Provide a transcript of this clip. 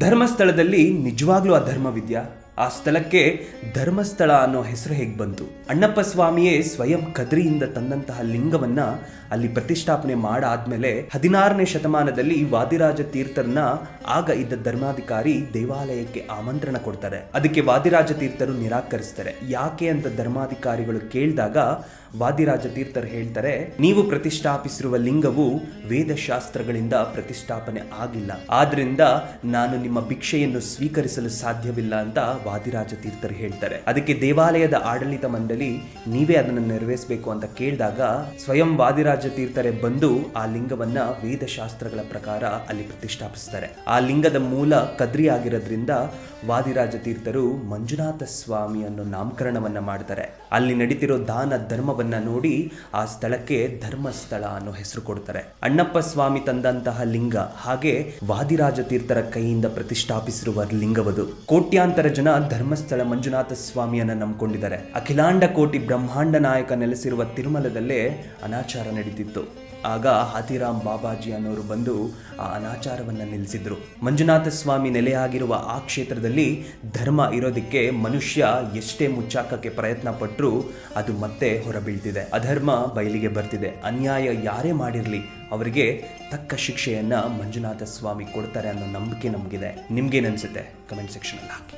ಧರ್ಮಸ್ಥಳದಲ್ಲಿ ನಿಜವಾಗ್ಲೂ ಅಧರ್ಮವಿದ್ಯಾ? ಆ ಸ್ಥಳಕ್ಕೆ ಧರ್ಮಸ್ಥಳ ಅನ್ನೋ ಹೆಸರು ಹೇಗೆ ಬಂತು? ಅಣ್ಣಪ್ಪ ಸ್ವಾಮಿಯೇ ಸ್ವಯಂ ಕದ್ರಿಯಿಂದ ತಂದಂತಹ ಲಿಂಗವನ್ನ ಅಲ್ಲಿ ಪ್ರತಿಷ್ಠಾಪನೆ ಮಾಡಾದ್ಮೇಲೆ 16ನೇ ಶತಮಾನದಲ್ಲಿ ವಾದಿರಾಜ ತೀರ್ಥರನ್ನ ಆಗ ಇದ್ದ ಧರ್ಮಾಧಿಕಾರಿ ದೇವಾಲಯಕ್ಕೆ ಆಮಂತ್ರಣ ಕೊಡ್ತಾರೆ. ಅದಕ್ಕೆ ವಾದಿರಾಜ ತೀರ್ಥರು ನಿರಾಕರಿಸ್ತಾರೆ. ಯಾಕೆ ಅಂತ ಧರ್ಮಾಧಿಕಾರಿಗಳು ಕೇಳಿದಾಗ ವಾದಿರಾಜ ತೀರ್ಥರು ಹೇಳ್ತಾರೆ, ನೀವು ಪ್ರತಿಷ್ಠಾಪಿಸಿರುವ ಲಿಂಗವು ವೇದಶಾಸ್ತ್ರಗಳಿಂದ ಪ್ರತಿಷ್ಠಾಪನೆ ಆಗಿಲ್ಲ, ಆದ್ರಿಂದ ನಾನು ನಿಮ್ಮ ಭಿಕ್ಷೆಯನ್ನು ಸ್ವೀಕರಿಸಲು ಸಾಧ್ಯವಿಲ್ಲ ಅಂತ ವಾದಿರಾಜ ತೀರ್ಥರು ಹೇಳ್ತಾರೆ. ಅದಕ್ಕೆ ದೇವಾಲಯದ ಆಡಳಿತ ಮಂಡಳಿ ನೀವೇ ಅದನ್ನು ನೆರವೇರಿಸಬೇಕು ಅಂತ ಕೇಳಿದಾಗ ಸ್ವಯಂ ವಾದಿರಾಜ ತೀರ್ಥರೇ ಬಂದು ಆ ಲಿಂಗವನ್ನ ವೇದಶಾಸ್ತ್ರಗಳ ಪ್ರಕಾರ ಅಲ್ಲಿ ಪ್ರತಿಷ್ಠಾಪಿಸ್ತಾರೆ. ಆ ಲಿಂಗದ ಮೂಲ ಕದ್ರಿ ಆಗಿರೋದ್ರಿಂದ ವಾದಿರಾಜ ತೀರ್ಥರು ಮಂಜುನಾಥ ಸ್ವಾಮಿ ಅನ್ನೋ ನಾಮಕರಣವನ್ನ ಮಾಡ್ತಾರೆ. ಅಲ್ಲಿ ನಡೀತಿರೋ ದಾನ ಧರ್ಮವನ್ನ ನೋಡಿ ಆ ಸ್ಥಳಕ್ಕೆ ಧರ್ಮಸ್ಥಳ ಅನ್ನೋ ಹೆಸರು ಕೊಡ್ತಾರೆ. ಅಣ್ಣಪ್ಪ ಸ್ವಾಮಿ ತಂದಂತಹ ಲಿಂಗ ಹಾಗೆ ವಾದಿರಾಜ ತೀರ್ಥರ ಕೈಯಿಂದ ಪ್ರತಿಷ್ಠಾಪಿಸಿರುವ ಲಿಂಗವದು. ಕೋಟ್ಯಾಂತರ ಜನ ಧರ್ಮಸ್ಥಳ ಮಂಜುನಾಥ ಸ್ವಾಮಿಯನ್ನ ನಂಬಿಕೊಂಡಿದ್ದಾರೆ. ಅಖಿಲಾಂಡ ಕೋಟಿ ಬ್ರಹ್ಮಾಂಡ ನಾಯಕ ನೆಲೆಸಿರುವ ತಿರುಮಲದಲ್ಲೇ ಅನಾಚಾರ ನಡೀತಿತ್ತು. ಆಗ ಹಾತಿರಾಮ್ ಬಾಬಾಜಿ ಅನ್ನೋರು ಬಂದು ಆ ಅನಾಚಾರವನ್ನ ನಿಲ್ಲಿಸಿದ್ರು. ಮಂಜುನಾಥ ಸ್ವಾಮಿ ನೆಲೆಯಾಗಿರುವ ಆ ಕ್ಷೇತ್ರದಲ್ಲಿ ಧರ್ಮ ಇರೋದಕ್ಕೆ ಮನುಷ್ಯ ಎಷ್ಟೇ ಮುಚ್ಚಾಕಕ್ಕೆ ಪ್ರಯತ್ನ ಪಟ್ಟರೂ ಅದು ಮತ್ತೆ ಹೊರಬೀಳ್ತಿದೆ. ಅಧರ್ಮ ಬಯಲಿಗೆ ಬರ್ತಿದೆ. ಅನ್ಯಾಯ ಯಾರೇ ಮಾಡಿರಲಿ ಅವರಿಗೆ ತಕ್ಕ ಶಿಕ್ಷೆಯನ್ನ ಮಂಜುನಾಥ ಸ್ವಾಮಿ ಕೊಡ್ತಾರೆ ಅನ್ನೋ ನಂಬಿಕೆ ನಮಗಿದೆ. ನಿಮ್ಗೇನನ್ಸುತ್ತೆ? ಕಮೆಂಟ್ ಸೆಕ್ಷನ್ ಅಲ್ಲಿ ಹಾಕಿ.